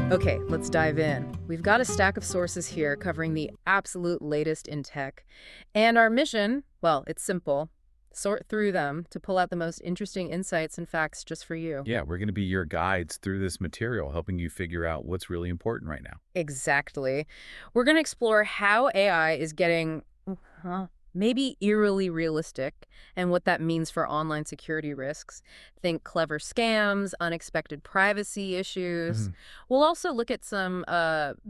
Okay, let's dive in. We've got a stack of sources here covering the absolute latest in tech. And our mission, well, it's simple. Sort through them to pull out the most interesting insights and facts just for you. Yeah, we're going to be your guides through this material, helping you figure out what's really important right now. Exactly. We're going to explore how AI is getting, maybe eerily realistic, and what that means for online security risks. Think clever scams, unexpected privacy issues. Mhm. We'll also look at some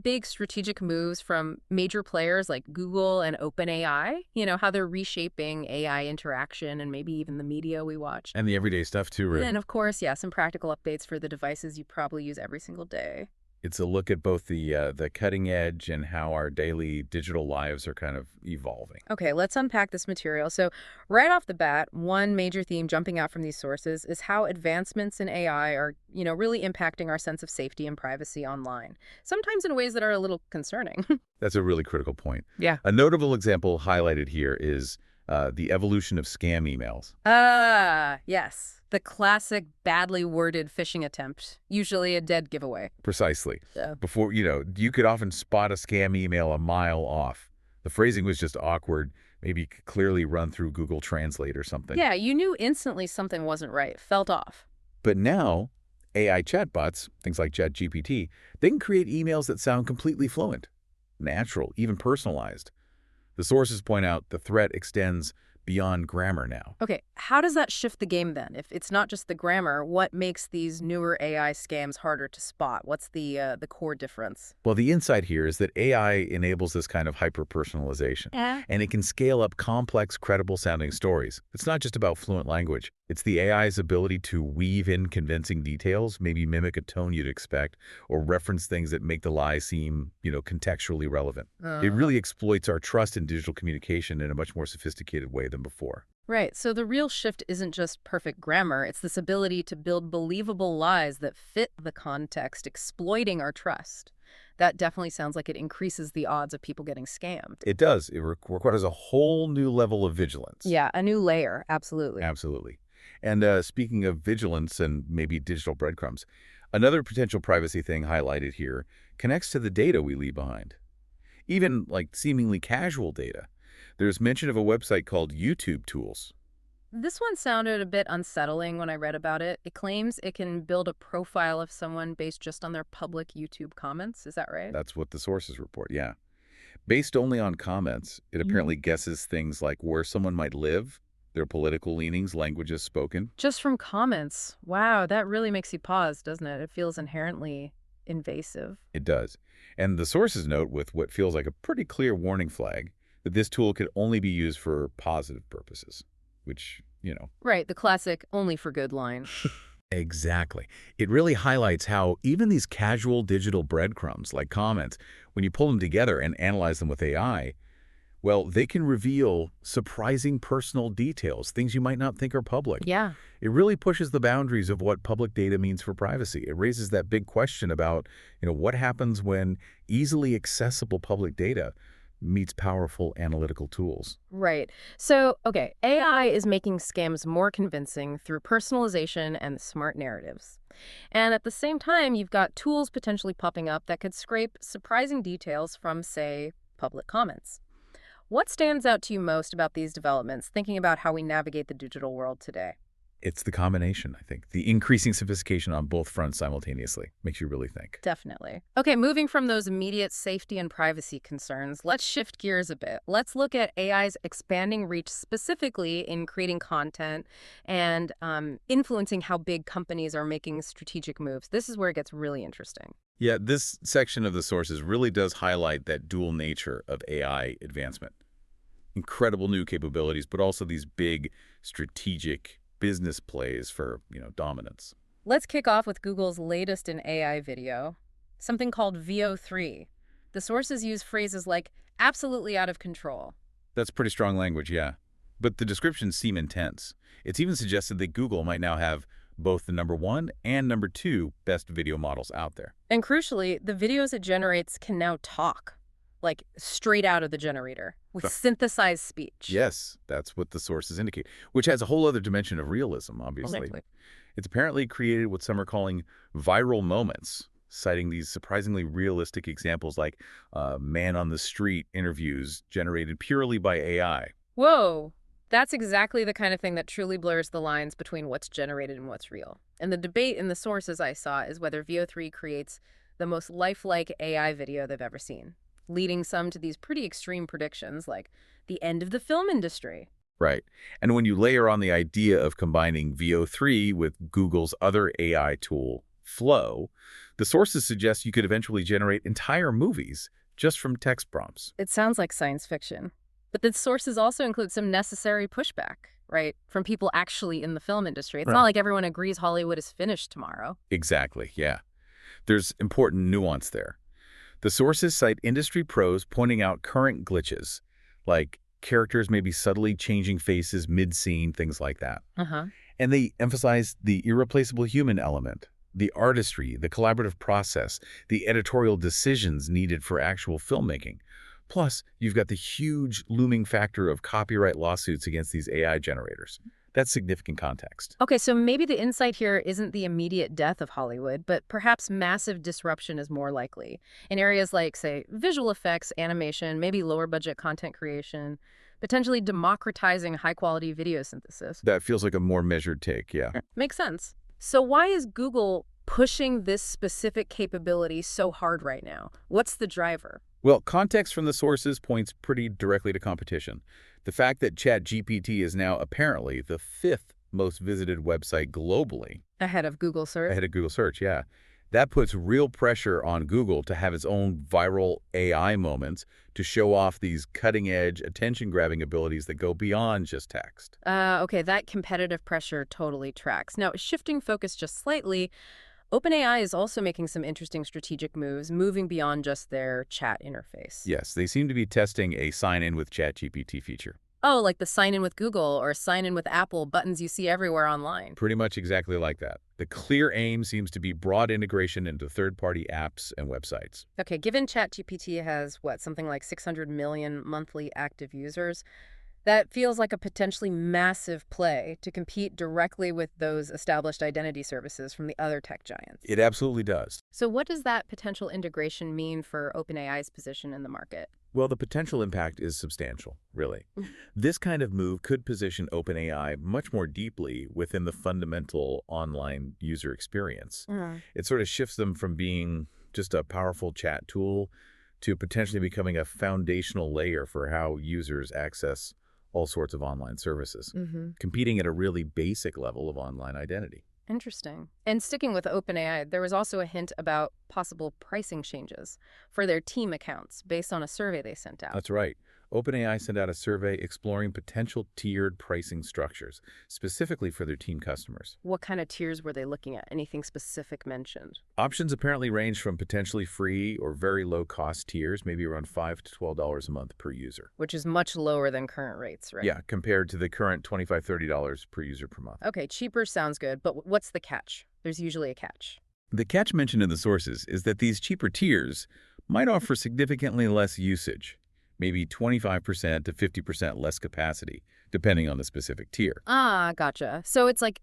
big strategic moves from major players like Google and OpenAI, how they're reshaping AI interaction and maybe even the media we watch. And the everyday stuff, too, Ruth. And of course, yeah, some practical updates for the devices you probably use every single day. It's a look at both the cutting edge and how our daily digital lives are kind of evolving. Okay, let's unpack this material. So, right off the bat, one major theme jumping out from these sources is how advancements in AI are, really impacting our sense of safety and privacy online, sometimes in ways that are a little concerning. That's a really critical point. Yeah. A notable example highlighted here is the evolution of scam emails. Yes. The classic badly worded phishing attempt, usually a dead giveaway. Precisely. Yeah. Before, you could often spot a scam email a mile off. The phrasing was just awkward, maybe clearly run through Google Translate or something. Yeah, you knew instantly something wasn't right, felt off. But now, AI chatbots, things like ChatGPT, they can create emails that sound completely fluent, natural, even personalized. The sources point out the threat extends beyond grammar now. Okay, how does that shift the game then? If it's not just the grammar, what makes these newer AI scams harder to spot? What's the core difference? Well, the insight here is that AI enables this kind of hyper-personalization, and it can scale up complex, credible-sounding stories. It's not just about fluent language. It's the AI's ability to weave in convincing details, maybe mimic a tone you'd expect, or reference things that make the lie seem, contextually relevant. It really exploits our trust in digital communication in a much more sophisticated way than before. Right, so the real shift isn't just perfect grammar, it's this ability to build believable lies that fit the context, exploiting our trust. That definitely sounds like it increases the odds of people getting scammed. It does. It requires a whole new level of vigilance. Yeah, a new layer, absolutely. Absolutely. And speaking of vigilance and maybe digital breadcrumbs, another potential privacy thing highlighted here connects to the data we leave behind. Even like seemingly casual data. There's mention of a website called YouTube Tools. This one sounded a bit unsettling when I read about it. It claims it can build a profile of someone based just on their public YouTube comments. Is that right? That's what the sources report, yeah. Based only on comments, it apparently guesses things like where someone might live, their political leanings, languages spoken. Just from comments. Wow, that really makes you pause, doesn't it? It feels inherently invasive. It does. And the sources note with what feels like a pretty clear warning flag that this tool could only be used for positive purposes, which, Right, the classic only for good line. Exactly. It really highlights how even these casual digital breadcrumbs, like comments, when you pull them together and analyze them with AI, well, they can reveal surprising personal details, things you might not think are public. Yeah. It really pushes the boundaries of what public data means for privacy. It raises that big question about, what happens when easily accessible public data meets powerful analytical tools. Right. So, okay, AI is making scams more convincing through personalization and smart narratives. And at the same time, you've got tools potentially popping up that could scrape surprising details from, say, public comments. What stands out to you most about these developments, thinking about how we navigate the digital world today? It's the combination, I think. The increasing sophistication on both fronts simultaneously makes you really think. Definitely. Okay, moving from those immediate safety and privacy concerns, let's shift gears a bit. Let's look at AI's expanding reach specifically in creating content and influencing how big companies are making strategic moves. This is where it gets really interesting. Yeah, this section of the sources really does highlight that dual nature of AI advancement. Incredible new capabilities, but also these big strategic business plays for, dominance. Let's kick off with Google's latest in AI video, something called VO3. The sources use phrases like absolutely out of control. That's pretty strong language, yeah. But the descriptions seem intense. It's even suggested that Google might now have both the #1 and #2 best video models out there. And crucially, the videos it generates can now talk, like straight out of the generator, with synthesized speech. Yes, that's what the sources indicate, which has a whole other dimension of realism, obviously. Exactly. It's apparently created what some are calling viral moments, citing these surprisingly realistic examples like man on the street interviews generated purely by AI. Whoa! That's exactly the kind of thing that truly blurs the lines between what's generated and what's real. And the debate in the sources I saw is whether VO3 creates the most lifelike AI video they've ever seen, leading some to these pretty extreme predictions like the end of the film industry. Right. And when you layer on the idea of combining VO3 with Google's other AI tool, Flow, the sources suggest you could eventually generate entire movies just from text prompts. It sounds like science fiction. But the sources also include some necessary pushback, right, from people actually in the film industry. It's Right. not like everyone agrees Hollywood is finished tomorrow. Exactly, yeah. There's important nuance there. The sources cite industry pros pointing out current glitches, like characters maybe subtly changing faces mid-scene, things like that. Uh-huh. And they emphasize the irreplaceable human element, the artistry, the collaborative process, the editorial decisions needed for actual filmmaking. Plus, you've got the huge looming factor of copyright lawsuits against these AI generators. That's significant context. Okay, so maybe the insight here isn't the immediate death of Hollywood, but perhaps massive disruption is more likely in areas like, say, visual effects, animation, maybe lower budget content creation, potentially democratizing high-quality video synthesis. That feels like a more measured take, yeah. Makes sense. So why is Google pushing this specific capability so hard right now? What's the driver? Well, context from the sources points pretty directly to competition. The fact that ChatGPT is now apparently the 5th most visited website globally. Ahead of Google search? Ahead of Google search, yeah. That puts real pressure on Google to have its own viral AI moments to show off these cutting-edge, attention-grabbing abilities that go beyond just text. Okay, that competitive pressure totally tracks. Now, shifting focus just slightly, OpenAI is also making some interesting strategic moves, moving beyond just their chat interface. Yes, they seem to be testing a sign-in with ChatGPT feature. Oh, like the sign in with Google or sign in with Apple buttons you see everywhere online. Pretty much exactly like that. The clear aim seems to be broad integration into third-party apps and websites. Okay, given ChatGPT has, what, something like 600 million monthly active users, that feels like a potentially massive play to compete directly with those established identity services from the other tech giants. It absolutely does. So what does that potential integration mean for OpenAI's position in the market? Well, the potential impact is substantial, really. This kind of move could position OpenAI much more deeply within the fundamental online user experience. It sort of shifts them from being just a powerful chat tool to potentially becoming a foundational layer for how users access all sorts of online services, competing at a really basic level of online identity. Interesting. And sticking with OpenAI, there was also a hint about possible pricing changes for their team accounts based on a survey they sent out. That's right. OpenAI sent out a survey exploring potential tiered pricing structures, specifically for their team customers. What kind of tiers were they looking at? Anything specific mentioned? Options apparently range from potentially free or very low-cost tiers, maybe around $5 to $12 a month per user. Which is much lower than current rates, right? Yeah, compared to the current $25, $30 per user per month. Okay, cheaper sounds good, but what's the catch? There's usually a catch. The catch mentioned in the sources is that these cheaper tiers might offer significantly less usage, maybe 25% to 50% less capacity, depending on the specific tier. Ah, gotcha. So it's like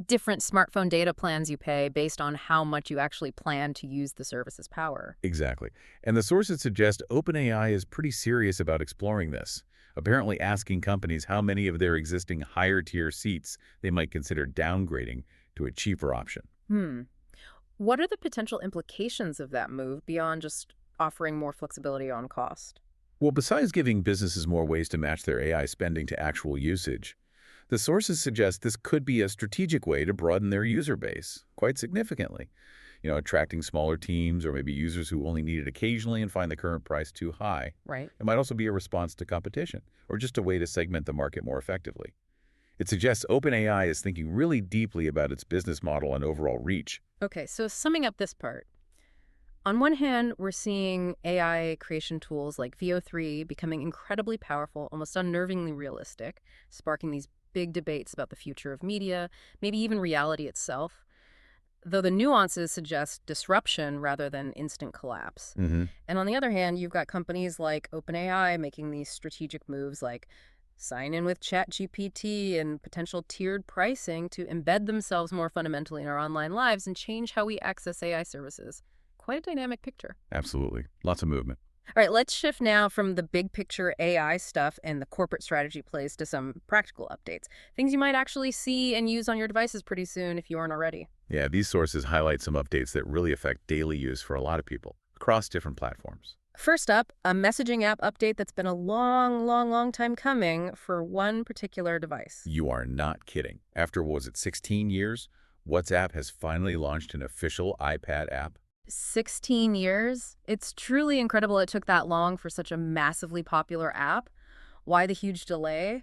different smartphone data plans you pay based on how much you actually plan to use the service's power. Exactly. And the sources suggest OpenAI is pretty serious about exploring this, apparently asking companies how many of their existing higher-tier seats they might consider downgrading to a cheaper option. What are the potential implications of that move beyond just offering more flexibility on cost? Well, besides giving businesses more ways to match their AI spending to actual usage, the sources suggest this could be a strategic way to broaden their user base quite significantly. Attracting smaller teams or maybe users who only need it occasionally and find the current price too high. Right. It might also be a response to competition or just a way to segment the market more effectively. It suggests OpenAI is thinking really deeply about its business model and overall reach. Okay, so summing up this part. On one hand, we're seeing AI creation tools like VO3 becoming incredibly powerful, almost unnervingly realistic, sparking these big debates about the future of media, maybe even reality itself, though the nuances suggest disruption rather than instant collapse. And on the other hand, you've got companies like OpenAI making these strategic moves like sign in with ChatGPT and potential tiered pricing to embed themselves more fundamentally in our online lives and change how we access AI services. quite a dynamic picture. Absolutely. Lots of movement. All right, let's shift now from the big picture AI stuff and the corporate strategy plays to some practical updates. Things you might actually see and use on your devices pretty soon if you aren't already. Yeah, these sources highlight some updates that really affect daily use for a lot of people across different platforms. First up, a messaging app update that's been a long time coming for one particular device. You are not kidding. After, what was it, 16 years, WhatsApp has finally launched an official iPad app. 16 years? It's truly incredible it took that long for such a massively popular app. Why the huge delay?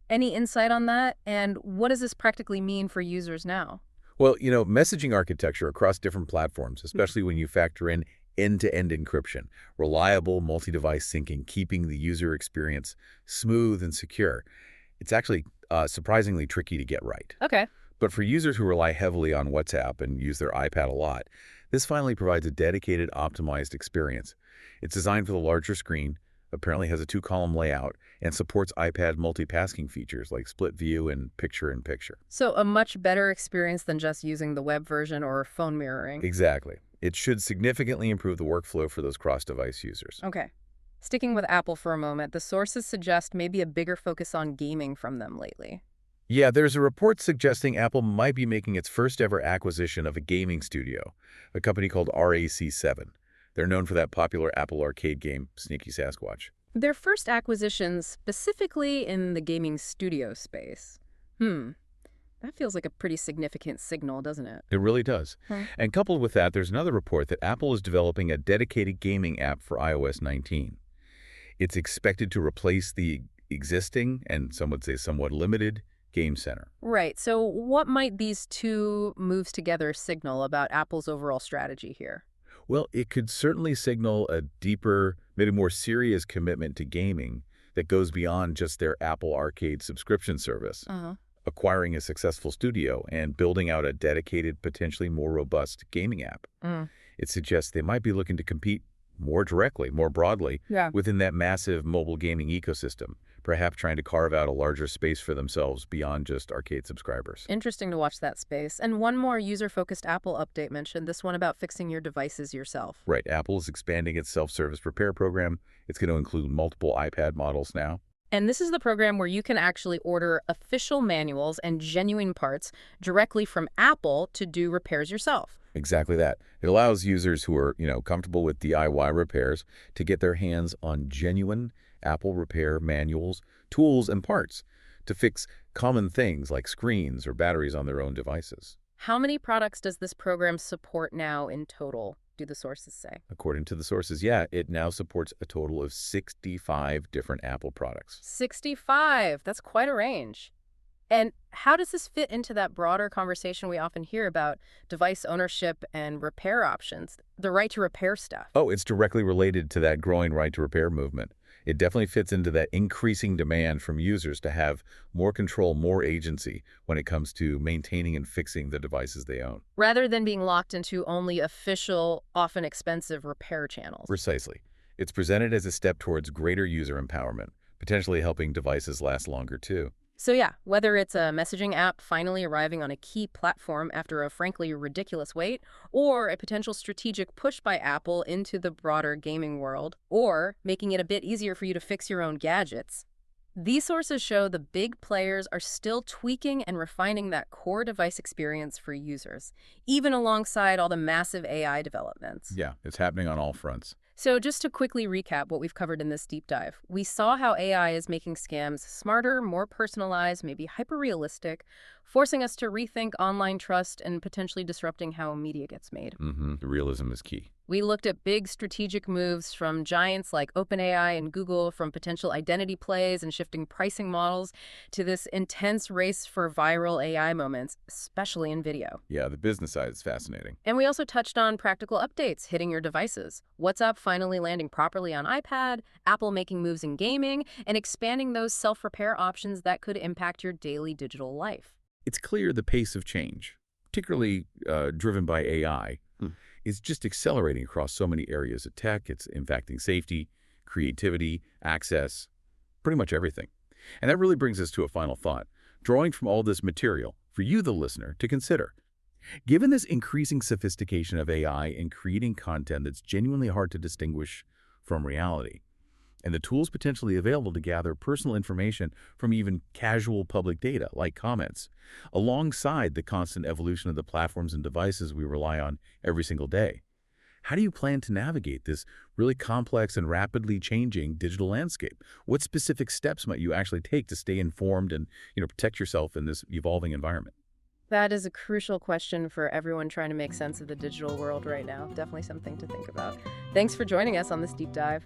Any insight on that? And what does this practically mean for users now? Well, messaging architecture across different platforms, especially when you factor in end-to-end encryption, reliable multi-device syncing, keeping the user experience smooth and secure. It's actually surprisingly tricky to get right. Okay. But for users who rely heavily on WhatsApp and use their iPad a lot, this finally provides a dedicated, optimized experience. It's designed for the larger screen, apparently has a 2-column layout, and supports iPad multitasking features like split view and picture-in-picture. So a much better experience than just using the web version or phone mirroring. Exactly. It should significantly improve the workflow for those cross-device users. Okay. Sticking with Apple for a moment, the sources suggest maybe a bigger focus on gaming from them lately. Yeah, there's a report suggesting Apple might be making its first ever acquisition of a gaming studio, a company called RAC7. They're known for that popular Apple Arcade game, Sneaky Sasquatch. Their first acquisitions specifically in the gaming studio space. That feels like a pretty significant signal, doesn't it? It really does. Hmm. And coupled with that, there's another report that Apple is developing a dedicated gaming app for iOS 19. It's expected to replace the existing, and some would say somewhat limited, Game Center. Right. So what might these two moves together signal about Apple's overall strategy here? Well, it could certainly signal a deeper, maybe more serious commitment to gaming that goes beyond just their Apple Arcade subscription service. Acquiring a successful studio and building out a dedicated, potentially more robust gaming app. It suggests they might be looking to compete more directly, more broadly, within that massive mobile gaming ecosystem, perhaps trying to carve out a larger space for themselves beyond just arcade subscribers. Interesting to watch that space. And one more user-focused Apple update mentioned, this one about fixing your devices yourself. Right. Apple is expanding its self-service repair program. It's going to include multiple iPad models now. And this is the program where you can actually order official manuals and genuine parts directly from Apple to do repairs yourself. Exactly that. It allows users who are, comfortable with DIY repairs to get their hands on genuine Apple repair manuals, tools, and parts to fix common things like screens or batteries on their own devices. How many products does this program support now in total, do the sources say? According to the sources, yeah, it now supports a total of 65 different Apple products. 65! That's quite a range. And how does this fit into that broader conversation we often hear about device ownership and repair options, the right to repair stuff? Oh, it's directly related to that growing right to repair movement. It definitely fits into that increasing demand from users to have more control, more agency when it comes to maintaining and fixing the devices they own. Rather than being locked into only official, often expensive repair channels. Precisely. It's presented as a step towards greater user empowerment, potentially helping devices last longer too. So yeah, whether it's a messaging app finally arriving on a key platform after a frankly ridiculous wait, or a potential strategic push by Apple into the broader gaming world, or making it a bit easier for you to fix your own gadgets, these sources show the big players are still tweaking and refining that core device experience for users, even alongside all the massive AI developments. Yeah, it's happening on all fronts. So just to quickly recap what we've covered in this deep dive, we saw how AI is making scams smarter, more personalized, maybe hyper-realistic, forcing us to rethink online trust and potentially disrupting how media gets made. The realism is key. We looked at big strategic moves from giants like OpenAI and Google, from potential identity plays and shifting pricing models, to this intense race for viral AI moments, especially in video. Yeah, the business side is fascinating. And we also touched on practical updates hitting your devices. WhatsApp finally landing properly on iPad, Apple making moves in gaming, and expanding those self-repair options that could impact your daily digital life. It's clear the pace of change, particularly driven by AI, is just accelerating across so many areas of tech. It's impacting safety, creativity, access, pretty much everything. And that really brings us to a final thought, drawing from all this material for you, the listener, to consider. Given this increasing sophistication of AI in creating content that's genuinely hard to distinguish from reality, and the tools potentially available to gather personal information from even casual public data, like comments, alongside the constant evolution of the platforms and devices we rely on every single day. How do you plan to navigate this really complex and rapidly changing digital landscape? What specific steps might you actually take to stay informed and, protect yourself in this evolving environment? That is a crucial question for everyone trying to make sense of the digital world right now. Definitely something to think about. Thanks for joining us on this deep dive.